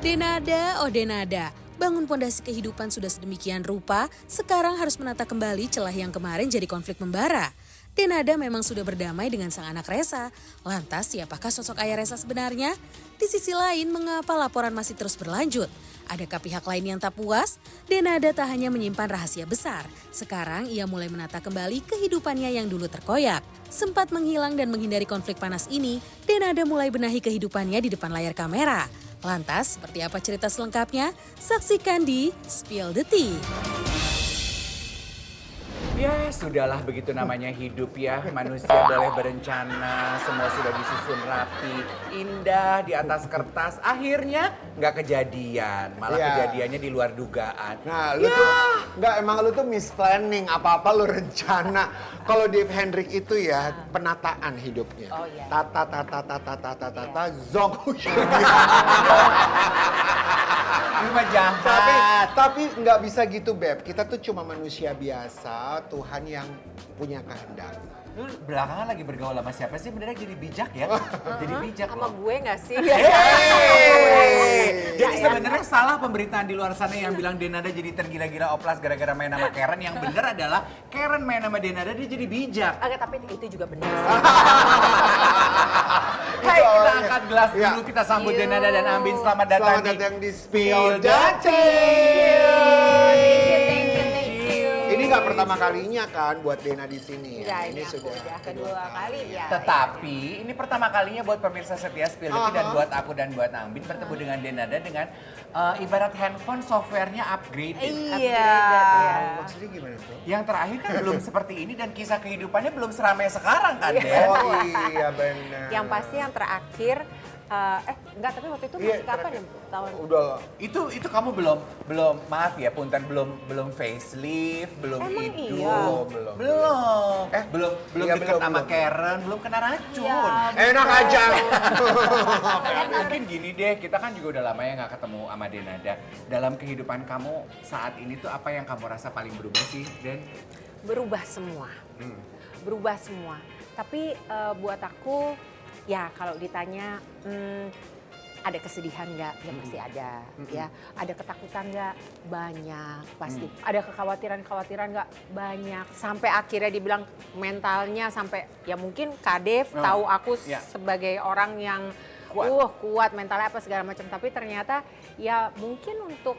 Denada, oh Denada, bangun pondasi kehidupan sudah sedemikian rupa, sekarang harus menata kembali celah yang kemarin jadi konflik membara. Denada memang sudah berdamai dengan sang anak Resa. Lantas siapakah sosok ayah Resa sebenarnya? Di sisi lain, mengapa laporan masih terus berlanjut? Adakah pihak lain yang tak puas? Denada tak hanya menyimpan rahasia besar. Sekarang ia mulai menata kembali kehidupannya yang dulu terkoyak. Sempat menghilang dan menghindari konflik panas ini, Denada mulai benahi kehidupannya di depan layar kamera. Lantas, seperti apa cerita selengkapnya? Saksikan di Spill the Tea. Ya sudahlah, begitu namanya hidup ya. Manusia boleh berencana, semua sudah disusun rapi, indah di atas kertas. Akhirnya nggak kejadian, malah kejadiannya di luar dugaan. Nah, lu tuh nggak, emang lu tuh misplanning, apa-apa lu rencana. Kalau Dave Hendrik itu ya penataan hidupnya. Oh, iya. Tata, zong. Ini mah jahat. Tapi nggak bisa gitu, Beb. Kita tuh cuma manusia biasa, Tuhan yang punya kehendak. Lu belakangan lagi bergaul sama siapa sih? Benernya jadi bijak ya? Jadi bijak Sama loh. gue gak sih? Jadi sebenarnya salah pemberitaan di luar sana yang bilang Denada jadi tergila-gila oplas gara-gara main sama Karen. Yang bener adalah Karen main sama Denada dia jadi bijak. Oke, tapi itu juga benar. Hai, kita angkat gelas dulu, kita sambut Denada dan Ambin. Selamat datang di Spill the Ini nggak pertama kalinya kan buat Dena di sini. Enggak, ini sudah kedua kali ya. Tetapi ini pertama kalinya buat pemirsa setia Spill the Tea dan buat aku dan buat Ambin bertemu dengan Denada dengan ibarat handphone softwarenya upgrade. Iya. Maksudnya gimana tuh? Yang terakhir kan belum seperti ini dan kisah kehidupannya belum seramai sekarang kan, Den? Oh iya benar. Yang pasti yang terakhir, enggak, tapi waktu itu masih kapan ya tahun? Udah. Itu kamu belum maaf ya punten belum facelift, belum Emang itu. iya? Belum. Belum Iya, deket sama belum. Karen, belum kena racun. Iya, Enak aja. Mungkin gini deh, kita kan juga udah lama ya nggak ketemu sama Denada. Dalam kehidupan kamu saat ini tuh apa yang kamu rasa paling berubah sih, Den? Berubah semua. Berubah semua. Tapi buat aku, ya kalau ditanya ada kesedihan nggak? Ya pasti ada. Ya, ada ketakutan nggak? Banyak pasti. Ada kekhawatiran nggak? Banyak. Sampai akhirnya dibilang mentalnya sampai ya mungkin Kak Dev tahu aku sebagai orang yang kuat mentalnya apa segala macam. Tapi ternyata ya mungkin untuk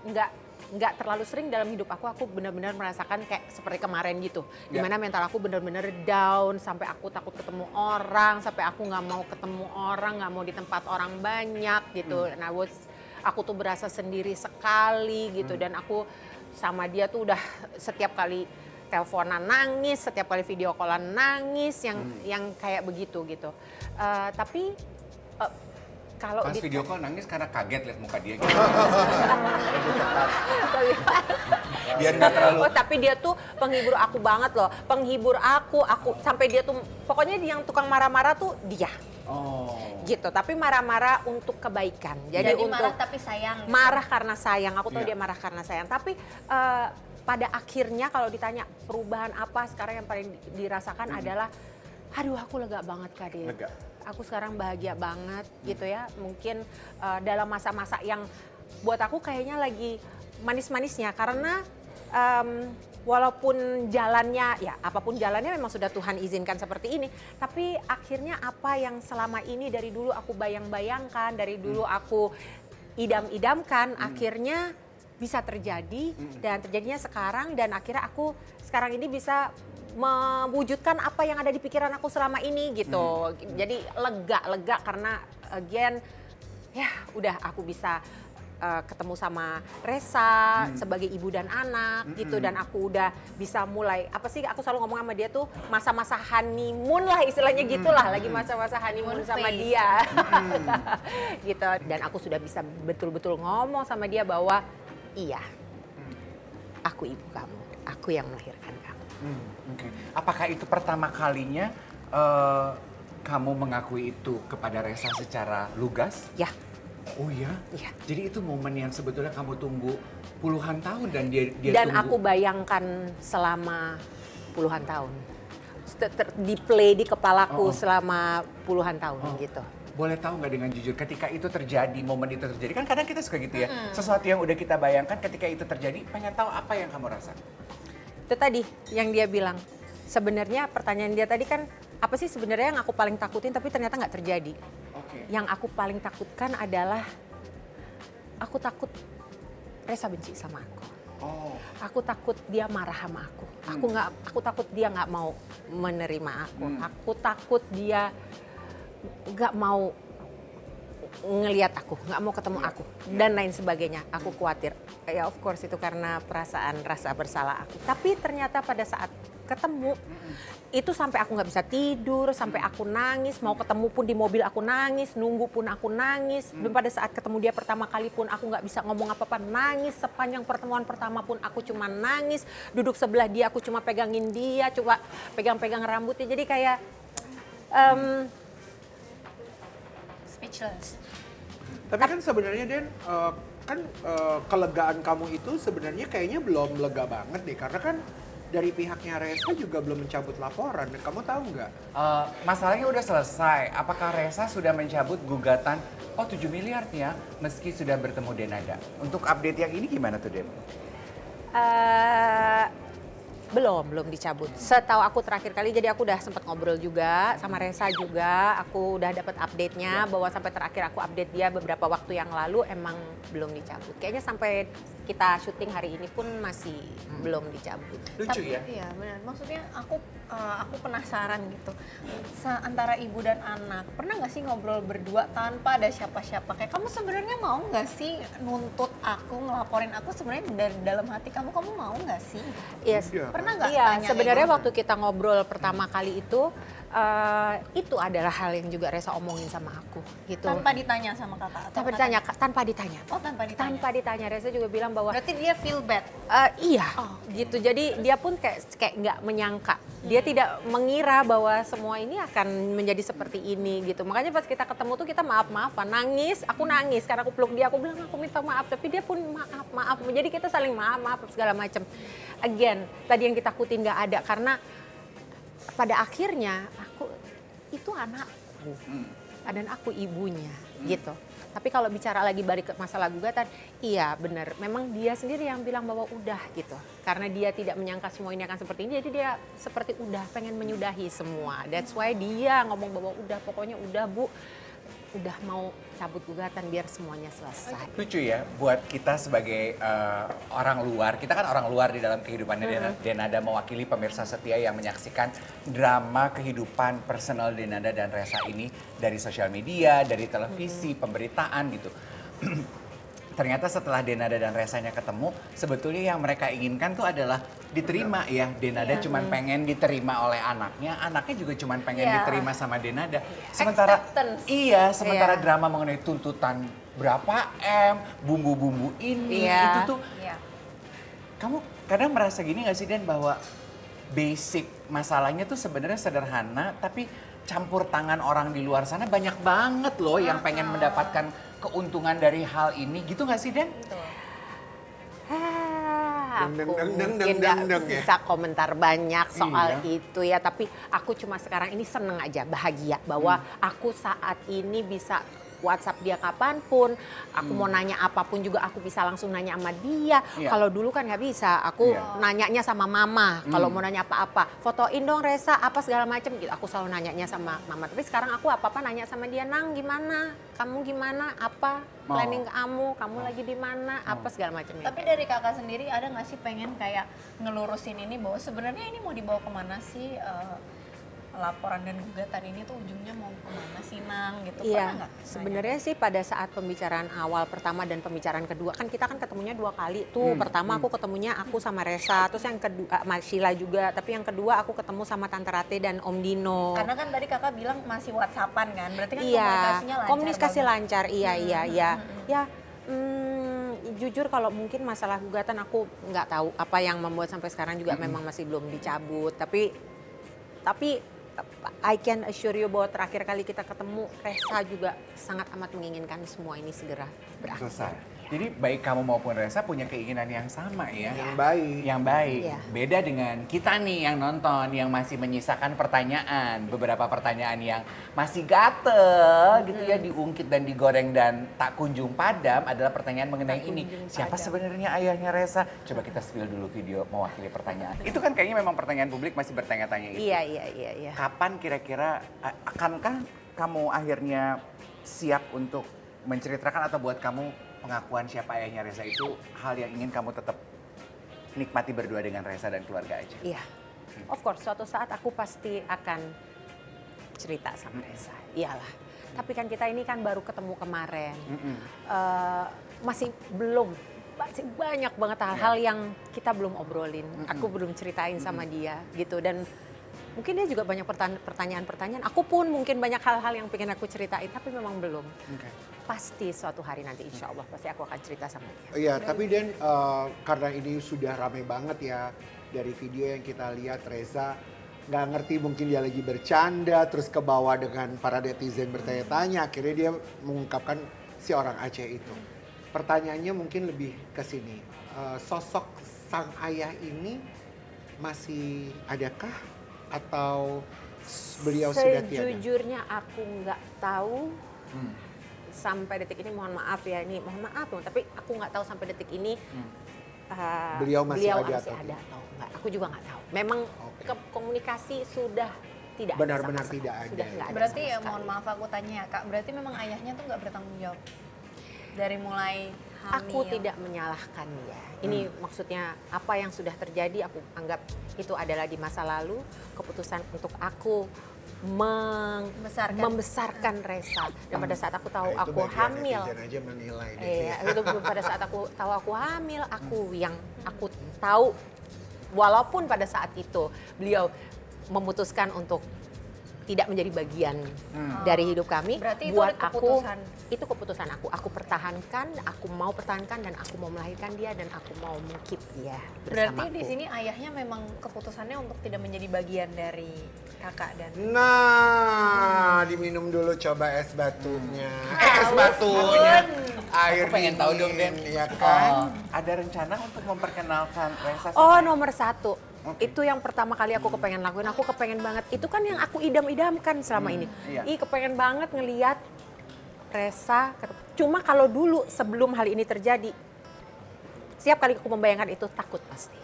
nggak terlalu sering dalam hidup aku benar-benar merasakan kayak seperti kemarin gitu. Dimana mental aku benar-benar down, sampai aku takut ketemu orang, sampai aku nggak mau ketemu orang, nggak mau di tempat orang banyak gitu. Nah, aku tuh berasa sendiri sekali gitu, dan aku sama dia tuh udah setiap kali teleponan nangis, setiap kali video callan nangis, yang kayak begitu gitu. Tapi kalau Pas video call nangis karena kaget lihat muka dia gitu. Biar nggak terlalu. Oh, tapi dia tuh penghibur aku banget loh. Penghibur aku sampai dia tuh pokoknya yang tukang marah-marah tuh dia. Oh. Gitu, tapi marah-marah untuk kebaikan. Jadi untuk marah tapi sayang. marah karena sayang. Aku tahu Iya. dia marah karena sayang. Tapi pada akhirnya kalau ditanya perubahan apa sekarang yang paling dirasakan adalah, aduh aku lega banget Kak Dev. Lega. Aku sekarang bahagia banget gitu ya. Mungkin dalam masa-masa yang buat aku kayaknya lagi manis-manisnya. Karena walaupun jalannya, ya apapun jalannya memang sudah Tuhan izinkan seperti ini. Tapi akhirnya apa yang selama ini dari dulu aku bayang-bayangkan, dari dulu aku idam-idamkan, akhirnya bisa terjadi dan terjadinya sekarang. Dan akhirnya aku sekarang ini bisa mewujudkan apa yang ada di pikiran aku selama ini gitu. Jadi lega karena again ya udah aku bisa ketemu sama Resa sebagai ibu dan anak gitu, dan aku udah bisa mulai apa sih, aku selalu ngomong sama dia tuh masa-masa honeymoon lah istilahnya gitulah, lagi masa-masa honeymoon sama dia. Gitu, dan aku sudah bisa betul-betul ngomong sama dia bahwa iya, aku ibu kamu, aku yang melahirkan kamu. Oke. Apakah itu pertama kalinya kamu mengakui itu kepada Resa secara lugas? Ya. Oh iya? Iya. Jadi itu momen yang sebetulnya kamu tunggu puluhan tahun dan dia Dan tunggu. aku bayangkan selama puluhan tahun. Di play di kepalaku selama puluhan tahun gitu. Boleh tahu nggak dengan jujur ketika itu terjadi, momen itu terjadi, kan kadang kita suka gitu ya, sesuatu yang udah kita bayangkan ketika itu terjadi, pengen tahu apa yang kamu rasa? Itu tadi yang dia bilang. Sebenarnya pertanyaan dia tadi kan, apa sih sebenarnya yang aku paling takutin tapi ternyata nggak terjadi. Oke. Yang aku paling takutkan adalah aku takut Reza benci sama aku. Oh. Aku takut dia marah sama aku. Aku takut dia nggak mau menerima aku. Aku takut dia nggak mau ngelihat aku, nggak mau ketemu aku dan lain sebagainya. Aku khawatir. Ya of course itu karena perasaan rasa bersalah aku. Tapi ternyata pada saat ketemu itu sampai aku nggak bisa tidur, sampai aku nangis, mau ketemu pun di mobil aku nangis, nunggu pun aku nangis. Dan pada saat ketemu dia pertama kali pun aku nggak bisa ngomong apa-apa, nangis. Sepanjang pertemuan pertama pun aku cuma nangis, duduk sebelah dia aku cuma pegangin dia, coba pegang-pegang rambutnya. Jadi kayak Speechless. Tapi kan sebenarnya Den, kelegaan kamu itu sebenarnya kayaknya belum lega banget deh. Karena kan dari pihaknya Reza juga belum mencabut laporan. Dan kamu tahu nggak? Masalahnya udah selesai. Apakah Reza sudah mencabut gugatan 7 miliar nih ya, meski sudah bertemu Denada? Untuk update yang ini gimana tuh Den? Belum dicabut. Setahu aku terakhir kali, jadi aku udah sempat ngobrol juga sama Reza juga. Aku udah dapat update-nya bahwa sampai terakhir aku update dia beberapa waktu yang lalu emang belum dicabut. Kayaknya sampai kita syuting hari ini pun masih belum dicabut. Lucu ya? Iya benar. Maksudnya aku penasaran gitu. Antara ibu dan anak, pernah nggak sih ngobrol berdua tanpa ada siapa-siapa? Kayak kamu sebenarnya mau nggak sih nuntut aku, ngelaporin aku sebenarnya dari dalam hati kamu mau nggak sih? Yes. Pernah nggak Iya, tanya sebenarnya kayak waktu kita ngobrol pertama kali itu adalah hal yang juga Reza omongin sama aku gitu. tanpa ditanya sama kakak? Atau Tanpa ditanya. Oh tanpa ditanya. Tanpa ditanya. Reza juga bilang bahwa Berarti dia feel bad. iya, Oh. gitu. Jadi dia pun kayak nggak menyangka. Dia tidak mengira bahwa semua ini akan menjadi seperti ini gitu. Makanya pas kita ketemu tuh kita maaf-maafan, nangis. Aku nangis karena aku peluk dia. Aku bilang aku minta maaf, tapi dia pun maaf. Jadi kita saling maaf segala macam. Again, tadi yang kita takutin nggak ada karena pada akhirnya aku itu anakku dan aku ibunya gitu. Tapi kalau bicara lagi balik ke masalah gugatan, iya benar. Memang dia sendiri yang bilang bahwa udah gitu. Karena dia tidak menyangka semua ini akan seperti ini, jadi dia seperti udah pengen menyudahi semua. That's why dia ngomong bahwa udah pokoknya udah Bu, udah mau cabut gugatan biar semuanya selesai. Lucu ya, buat kita sebagai orang luar, kita kan orang luar di dalam kehidupannya Denada, mewakili pemirsa setia yang menyaksikan drama kehidupan personal Denada dan Reza ini dari sosial media, dari televisi, pemberitaan gitu. Ternyata setelah Denada dan Rezanya ketemu, sebetulnya yang mereka inginkan tuh adalah diterima ya. Denada cuman pengen diterima oleh anaknya, anaknya juga cuman pengen Iya. diterima sama Denada. Sementara Acceptance. sementara Iya. drama mengenai tuntutan berapa M, bumbu-bumbu ini, Iya. itu tuh Iya. kamu kadang merasa gini gak sih Den, bahwa basic masalahnya tuh sebenarnya sederhana, tapi campur tangan orang di luar sana banyak banget loh yang pengen mendapatkan keuntungan dari hal ini, gitu gak sih Den? Aku Deng, deng, mungkin deng, nggak deng, deng, ya. bisa komentar banyak soal Iya. itu ya, tapi aku cuma sekarang ini seneng aja, bahagia bahwa aku saat ini bisa WhatsApp dia kapanpun, aku mau nanya apapun juga aku bisa langsung nanya sama dia. Iya. Kalau dulu kan nggak bisa, aku Iya. nanyanya sama mama. Kalau mau nanya apa-apa, fotoin dong Reza, apa segala macem gitu. Aku selalu nanyanya sama mama. Tapi sekarang aku apa-apa nanya sama dia, Nang gimana, kamu gimana, apa planning kamu lagi di mana, apa segala macamnya. Tapi dari kakak sendiri ada nggak sih pengen kayak ngelurusin ini bahwa sebenarnya ini mau dibawa kemana sih laporan dan gugatan ini tuh ujungnya mau kemana sih Nang gitu? Iya, Pernah nggak? sebenarnya sih pada saat pembicaraan awal pertama dan pembicaraan kedua kan kita kan ketemunya 2 kali tuh. Pertama aku ketemunya aku sama Reza, terus yang kedua Sheila juga, tapi yang kedua aku ketemu sama Tante Rate dan Om Dino. Karena kan tadi kakak bilang masih WhatsAppan kan, berarti kan Iya, komunikasinya lancar. komunikasi banget. lancar, iya. Ya, jujur kalau mungkin masalah gugatan aku nggak tahu apa yang membuat sampai sekarang juga memang masih belum dicabut. Tapi I can assure you bahwa terakhir kali kita ketemu, Reza juga sangat amat menginginkan semua ini segera berakhir. Selesai. Jadi baik kamu maupun Reza punya keinginan yang sama ya. Yang baik. Yang baik. Iya. Beda dengan kita nih yang nonton yang masih menyisakan pertanyaan, beberapa pertanyaan yang masih gatel gitu ya, diungkit dan digoreng dan tak kunjung padam adalah pertanyaan mengenai Tak ini. kunjung Siapa padam. sebenarnya ayahnya Reza? Coba kita spill dulu video mewakili pertanyaan. Itu kan kayaknya memang pertanyaan publik masih bertanya-tanya itu. Iya. Kapan kira-kira akankah kamu akhirnya siap untuk menceritakan atau buat kamu pengakuan siapa ayahnya Reza itu hal yang ingin kamu tetap nikmati berdua dengan Reza dan keluarga aja? Iya. Of course, suatu saat aku pasti akan cerita sama Reza. Iyalah. Tapi kan kita ini kan baru ketemu kemarin. Masih banyak banget hal-hal yang kita belum obrolin. Aku belum ceritain sama dia gitu. Dan mungkin dia juga banyak pertanyaan-pertanyaan. Aku pun mungkin banyak hal-hal yang pengen aku ceritain, tapi memang belum. Pasti suatu hari nanti insya Allah pasti aku akan cerita sama dia. Iya, tapi Den, karena ini sudah rame banget ya dari video yang kita lihat Reza nggak ngerti mungkin dia lagi bercanda terus ke bawah dengan para netizen bertanya-tanya akhirnya dia mengungkapkan si orang Aceh itu. Pertanyaannya mungkin lebih ke sini, sosok sang ayah ini masih adakah atau beliau sudah tiada? Sejujurnya aku nggak tahu. Sampai detik ini mohon maaf ya tapi aku nggak tahu sampai detik ini Beliau masih ada atau ada atau enggak. Aku juga nggak tahu. Memang komunikasi sudah tidak Benar-benar ada sama tidak sekali. ada. Sudah nggak ada Berarti sama ya sekali. mohon maaf aku tanya ya Kak, berarti memang ayahnya tuh nggak bertanggung jawab dari mulai hamil. Aku tidak menyalahkan dia. Ini maksudnya apa yang sudah terjadi aku anggap itu adalah di masa lalu, keputusan untuk aku membesarkan Reza. Dan pada saat aku tahu Nah, itu aku bagian hamil, netizen aja menilai deh. iya, itu pada saat aku tahu aku hamil, aku tahu walaupun pada saat itu beliau memutuskan untuk tidak menjadi bagian dari hidup kami. Berarti itu buat ada aku keputusan. itu keputusan aku pertahankan, aku mau pertahankan dan aku mau melahirkan dia dan aku mau mengkeep dia Berarti bersamaku. di sini ayahnya memang keputusannya untuk tidak menjadi bagian dari kakak dan Nah, diminum dulu coba es batunya. Es batunya. Air Aku pengen tahu dong, Den. ya kan? Ada rencana untuk memperkenalkan Reza? Oh, nomor satu. Itu yang pertama kali aku kepengen lakuin. Aku kepengen banget. Itu kan yang aku idam-idamkan selama ini. iya. Kepengen banget ngeliat Reza. Cuma kalau dulu sebelum hal ini terjadi, setiap kali aku membayangkan itu takut pasti.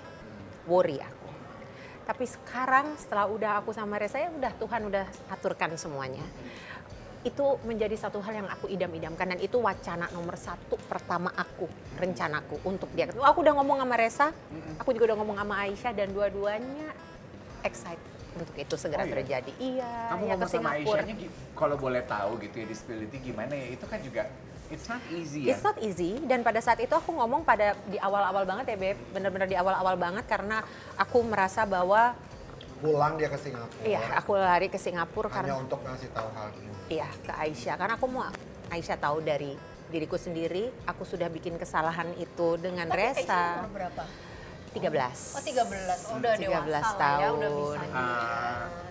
Worry aku. Tapi sekarang setelah udah aku sama Reza, ya udah Tuhan udah aturkan semuanya. Itu menjadi satu hal yang aku idam-idamkan dan itu wacana nomor satu pertama aku, rencanaku untuk dia. Aku udah ngomong sama Reza, aku juga udah ngomong sama Aisyah dan dua-duanya excited untuk itu segera terjadi. Iya, Kamu ya ke ngomong sama Singapura. Aisyahnya kalau boleh tahu gitu ya, disability gimana ya, itu kan juga it's not easy ya. It's not easy dan pada saat itu aku ngomong di awal-awal banget ya Beb, bener-bener di awal-awal banget karena aku merasa bahwa Pulang dia ke Singapura. iya aku lari ke Singapura Hanya karena untuk ngasih tahu hal ini. iya ke Aisyah karena aku mau Aisyah tahu dari diriku sendiri aku sudah bikin kesalahan itu dengan Tapi Aisyah Reza. umur berapa? 13. Oh 13, oh, udah 13 dewasa lah ya, udah tahun. bisa.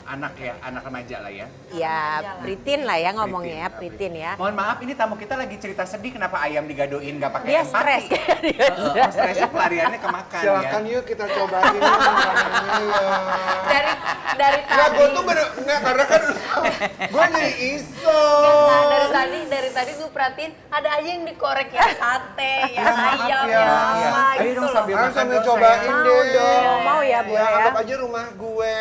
Anak ya, anak remaja lah ya. Ya, Pritin lah ya ngomongnya, Pritin, Pritin ya. Mohon maaf, ini tamu kita lagi cerita sedih kenapa ayam digadoin nggak pakai Dia empati. stres. Dia stres. Stresnya pelariannya ke makan Silakan ya. yuk kita cobain makanannya ya. Dari Nggak, tadi. gue tuh nggak, karena kan gue jadi iso. Nah, dari tadi gue perhatiin ada aja yang dikorek ya sate, ya maaf ayam, ya. ya Iya. apa Ayo gitu dong loh. sambil Kan makan sambil dong, cobain sayang. Mau deh. dong, mau ya Bu Ya, ya. anggap aja rumah gue.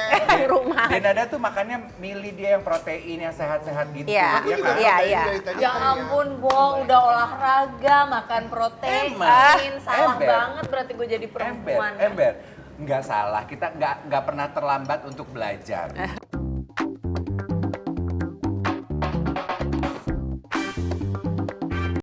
Rumah. Denada tuh makannya milih dia yang protein yang sehat-sehat gitu. Iya, ya kan? iya, iya. Dari tadi Ya kan ampun, Bo, udah olahraga, makan protein, Emang. salah Ember. banget berarti gue jadi perempuan. Ember. Nggak salah, kita nggak pernah terlambat untuk belajar.